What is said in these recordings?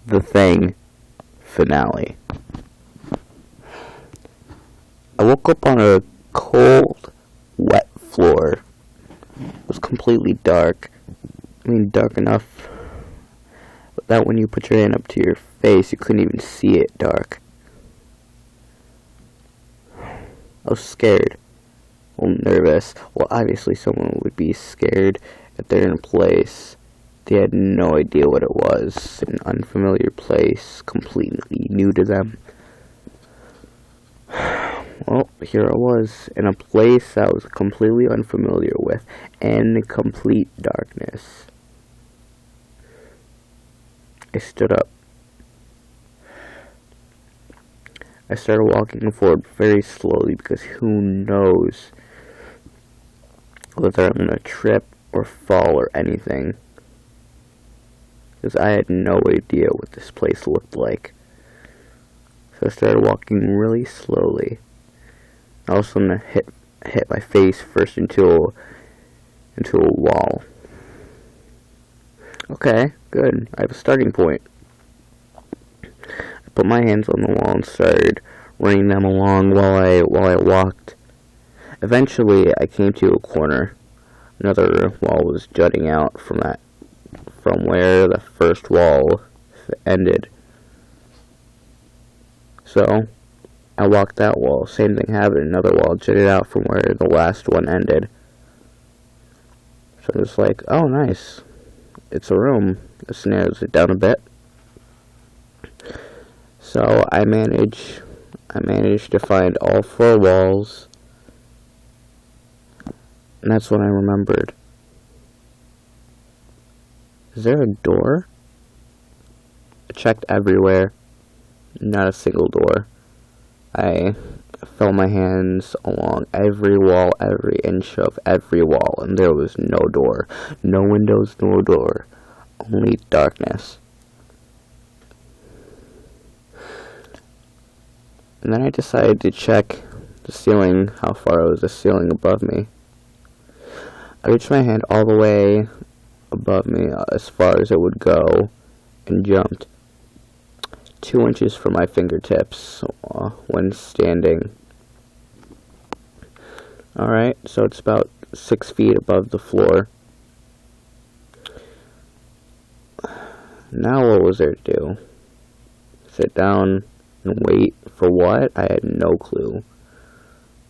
The Thing finale. I woke up on a cold, wet floor. It was completely dark. I mean, dark enough that when you put your hand up to your face, you couldn't even see it dark. I was scared. Well, nervous. Well, obviously someone would be scared if they're in a place they had no idea what it was. An unfamiliar place, completely new to them. Well, here I was, in a place I was completely unfamiliar with, and complete darkness. I stood up. I started walking forward very slowly because who knows whether I'm going to trip or fall or anything. Because I had no idea what this place looked like. So I started walking really slowly. I was going to hit my face first into a wall. Okay, good. I have a starting point. I put my hands on the wall and started running them along while I walked. Eventually, I came to a corner. Another wall was jutting out from where the first wall ended. So, I walked that wall. Same thing happened. Another wall jutted out from where the last one ended. So I was like, oh, nice. It's a room. This narrows it down a bit. So I managed to find all 4 walls. And that's when I remembered. Is there a door? I checked everywhere. Not a single door. I felt my hands along every wall, every inch of every wall, and there was no door. No windows, no door. Only darkness. And then I decided to check the ceiling, how far was the ceiling above me. I reached my hand all the way above me, as far as it would go, and jumped 2 inches from my fingertips when standing. Alright, so it's about 6 feet above the floor. Now what was there to do? Sit down and wait for what? I had no clue.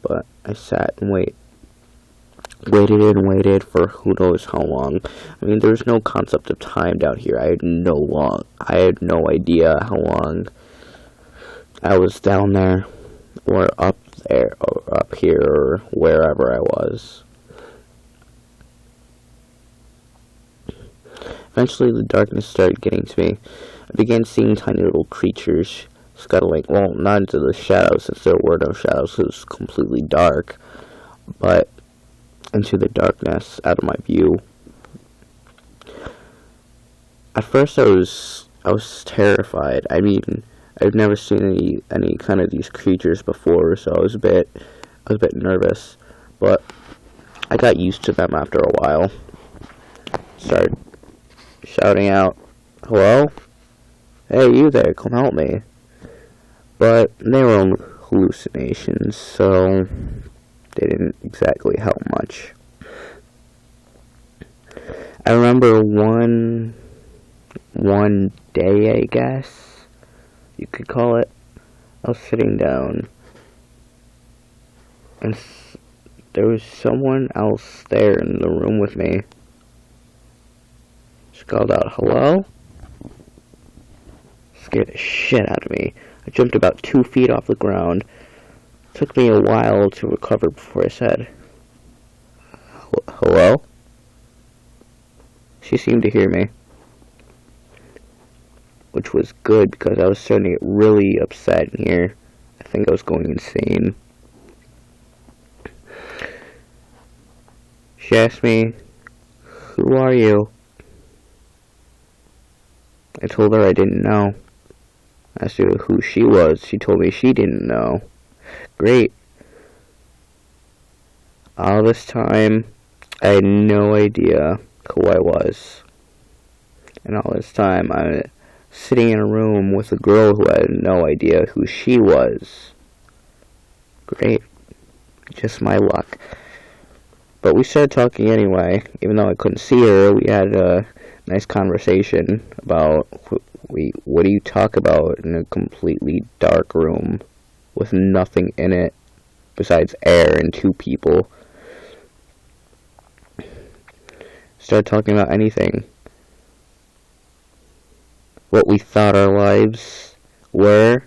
But I sat and waited and waited for who knows how long. I mean, there's no concept of time down here. I had no idea how long I was down there, or up there, or up here, or wherever I was. Eventually, the darkness started getting to me. I began seeing tiny little creatures scuttling, well, not into the shadows, since there were no shadows, it was completely dark, but into the darkness, out of my view. At first I was terrified. I mean, I've never seen any kind of these creatures before, so I was a bit nervous, but I got used to them after a while. Started shouting out, "Hello? Hey, you there, come help me." But they were only hallucinations, so they didn't exactly help much. I remember one day, I guess you could call it, I was sitting down, and there was someone else there in the room with me. She called out, "Hello?" Scared the shit out of me. I jumped about 2 feet off the ground. It took me a while to recover before I said, "Hello?" She seemed to hear me, which was good because I was starting to get really upset in here. I think I was going insane. She asked me, "Who are you?" I told her I didn't know. I asked her who she was. She told me she didn't know. Great. All this time, I had no idea who I was. And all this time, sitting in a room with a girl who had no idea who she was. Great. Just my luck. But we started talking anyway. Even though I couldn't see her, we had a nice conversation about what do you talk about in a completely dark room with nothing in it besides air and two people. Started talking about anything. What we thought our lives were,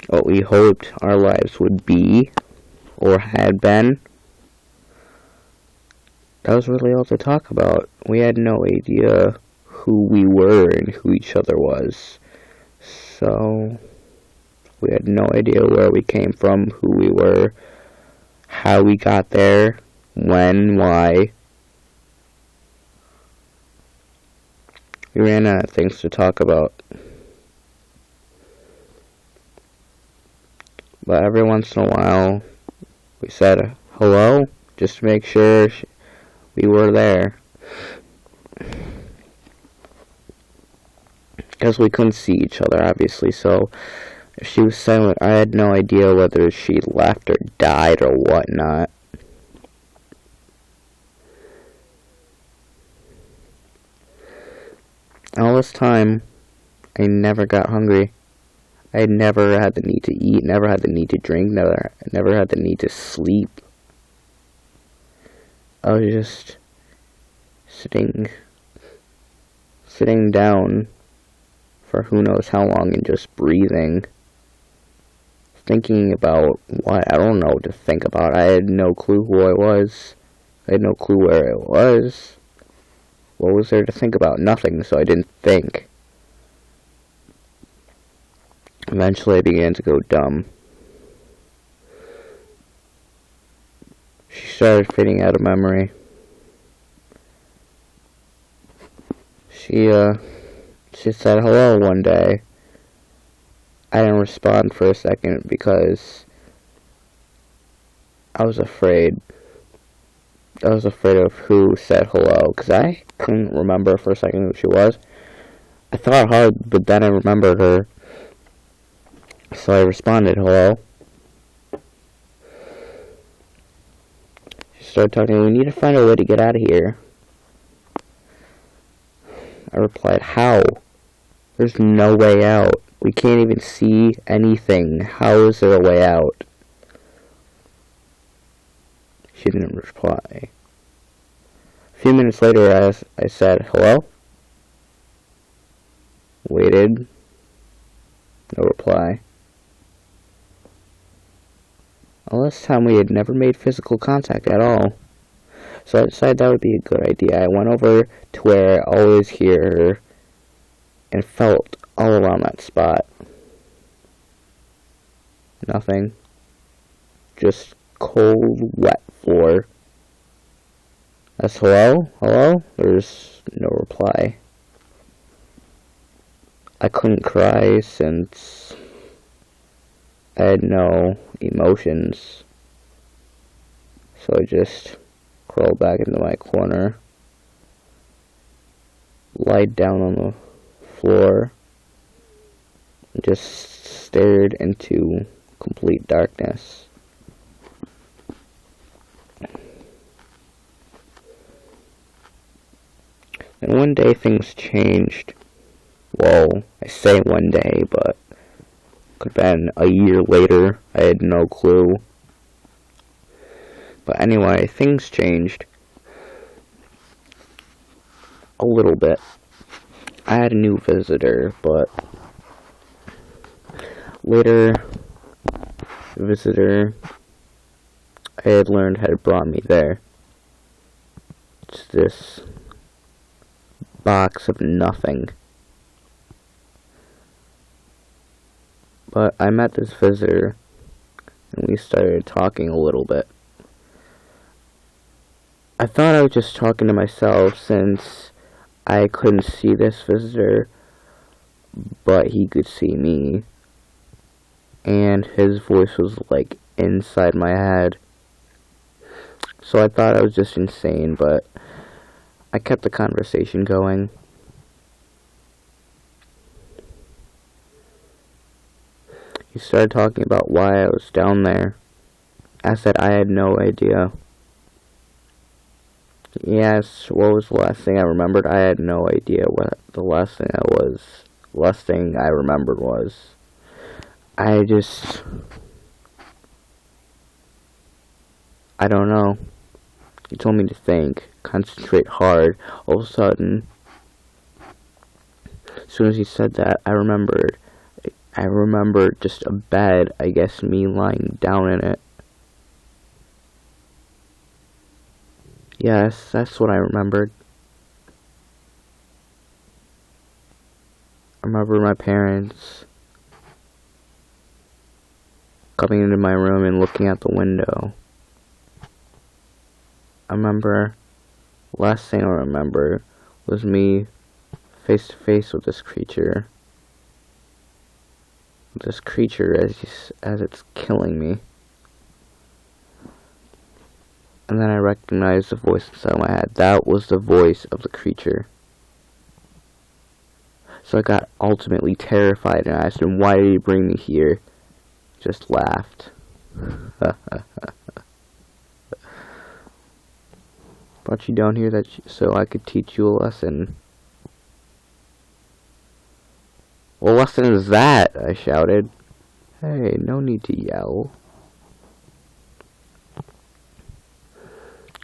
what we hoped our lives would be or had been. That was really all to talk about. We had no idea who we were and who each other was. So, we had no idea where we came from, who we were, how we got there, when, why. We ran out of things to talk about. But every once in a while, we said hello, just to make sure we were there. Because we couldn't see each other, obviously, so if she was silent, I had no idea whether she left or died or whatnot. All this time, I never got hungry. I never had the need to eat, never had the need to drink, never had the need to sleep. I was just sitting down for who knows how long and just breathing. Thinking about what? I don't know what to think about. I had no clue who I was. I had no clue where I was. What was there to think about? Nothing, so I didn't think. Eventually I began to go dumb. She started fading out of memory. She said hello one day. I didn't respond for a second because I was afraid. I was afraid of who said hello, because I couldn't remember for a second who she was. I thought hard, but then I remembered her. So I responded, hello. She started talking, we need to find a way to get out of here. I replied, how? There's no way out. We can't even see anything. How is there a way out? She didn't reply. A few minutes later, I said, hello? Waited. No reply. All this time we had never made physical contact at all. So I decided that would be a good idea. I went over to where I always hear her and felt all around that spot. Nothing. Just cold, wet floor. That's hello? Hello? There's no reply. I couldn't cry since I had no emotions. So I just crawled back into my corner, lied down on the floor, and just stared into complete darkness. And one day things changed. Well, I say one day, but could have been a year later. I had no clue. But anyway, things changed a little bit. I had a new visitor, but later, the visitor I had learned had brought me there. It's this box of nothing. But I met this visitor, and we started talking a little bit. I thought I was just talking to myself since I couldn't see this visitor, but he could see me. And his voice was like inside my head. So I thought I was just insane, but I kept the conversation going. He started talking about why I was down there. I said I had no idea. Yes, what was the last thing I remembered? I had no idea what the last thing I remembered was. I don't know. He told me to think, concentrate hard. All of a sudden, as soon as he said that, I remembered just a bed, I guess me lying down in it. Yes, that's what I remembered. I remember my parents coming into my room and looking out the window. I remember, last thing I remember was me face to face with this creature. This creature as it's killing me. And then I recognized the voice inside my head. That was the voice of the creature. So I got ultimately terrified and asked him, "Why did you bring me here?" Just laughed. Brought you down here so I could teach you a lesson. What lesson is that? I shouted. Hey, no need to yell.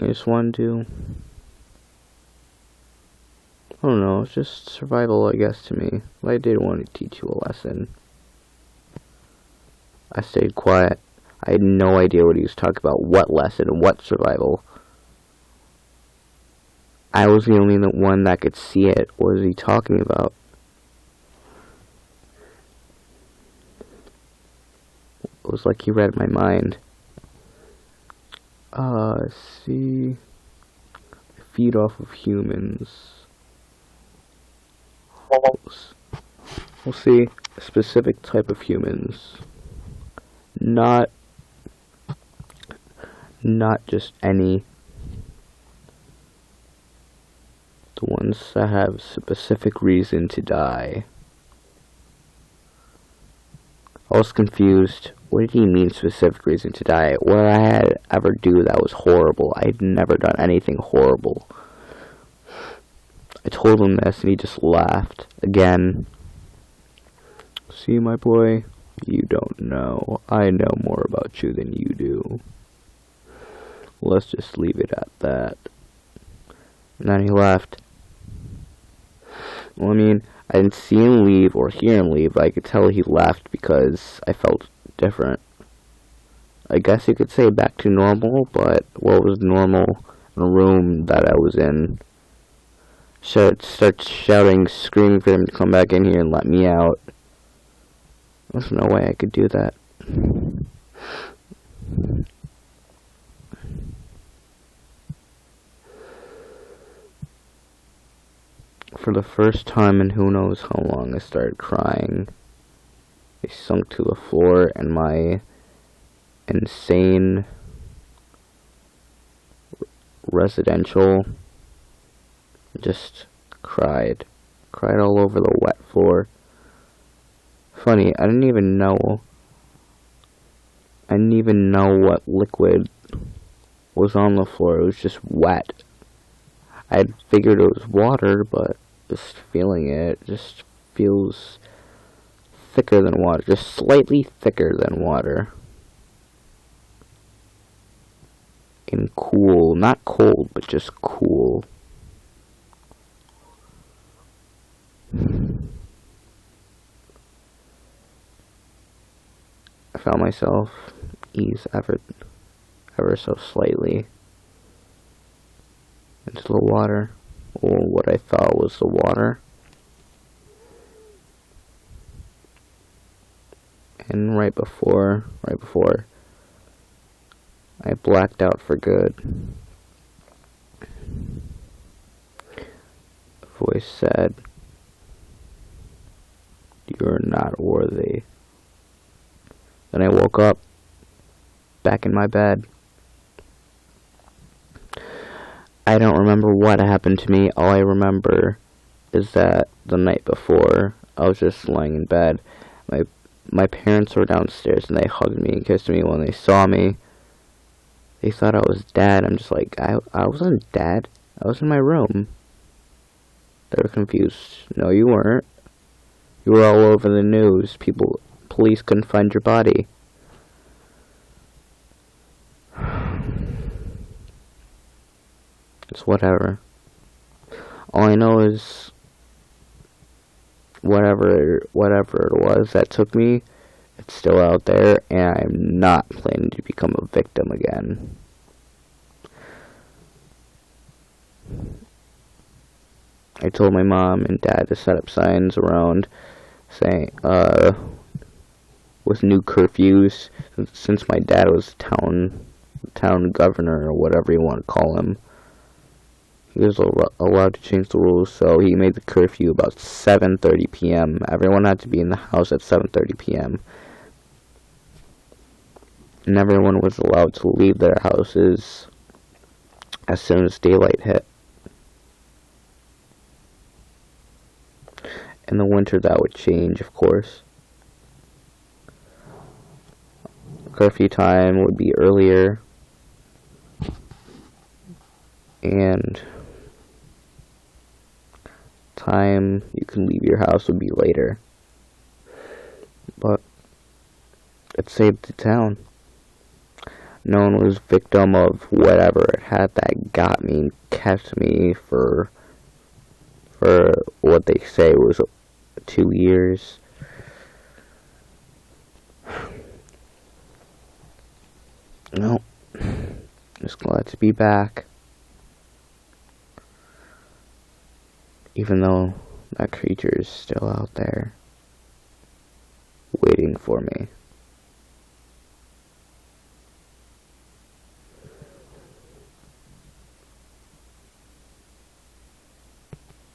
I just wanted to... I don't know, it's just survival, I guess, to me. But I did want to teach you a lesson. I stayed quiet. I had no idea what he was talking about. What lesson? What survival? I was the only one that could see it. What was he talking about? It was like he read my mind. See... Feed off of humans. We'll see a specific type of humans. Not just any. The ones that have specific reason to die. I was confused. What did he mean specific reason to die? What did I had ever do that was horrible? I'd never done anything horrible. I told him this and he just laughed. Again. See, my boy, you don't know. I know more about you than you do. Let's just leave it at that. And then he left. Well, I mean, I didn't see him leave or hear him leave, but I could tell he left because I felt different. I guess you could say back to normal, but what was normal in a room that I was in? Start shouting, screaming for him to come back in here and let me out. There's no way I could do that. For the first time in who knows how long, I started crying. I sunk to the floor and my insane residential just cried all over the wet floor. Funny, I didn't even know what liquid was on the floor. It was just wet. I had figured it was water, but just feeling it just feels thicker than water, just slightly thicker than water. And cool, not cold, but just cool. I found myself ease ever so slightly into the water, or what I thought was the water. And right before I blacked out for good, a voice said, "You're not worthy." Then I woke up, back in my bed. I don't remember what happened to me. All I remember is that the night before, I was just lying in bed. my parents were downstairs and they hugged me and kissed me when they saw me. They thought I was Dad. I'm just like, I wasn't Dad. I was in my room. They were confused. No, you weren't. You were all over the news. Police couldn't find your body. It's whatever. All I know is whatever it was that took me, it's still out there, and I'm not planning to become a victim again. I told my mom and dad to set up signs around saying, with new curfews, since my dad was town governor or whatever you want to call him. He was allowed to change the rules, so he made the curfew about 7:30 p.m. Everyone had to be in the house at 7:30 p.m. And everyone was allowed to leave their houses as soon as daylight hit. In the winter, that would change, of course. Curfew time would be earlier, and time you can leave your house would be later. But it saved the town. No one was victim of whatever it had that got me and kept me for what they say was 2 years. No, just glad to be back. Even though that creature is still out there, waiting for me.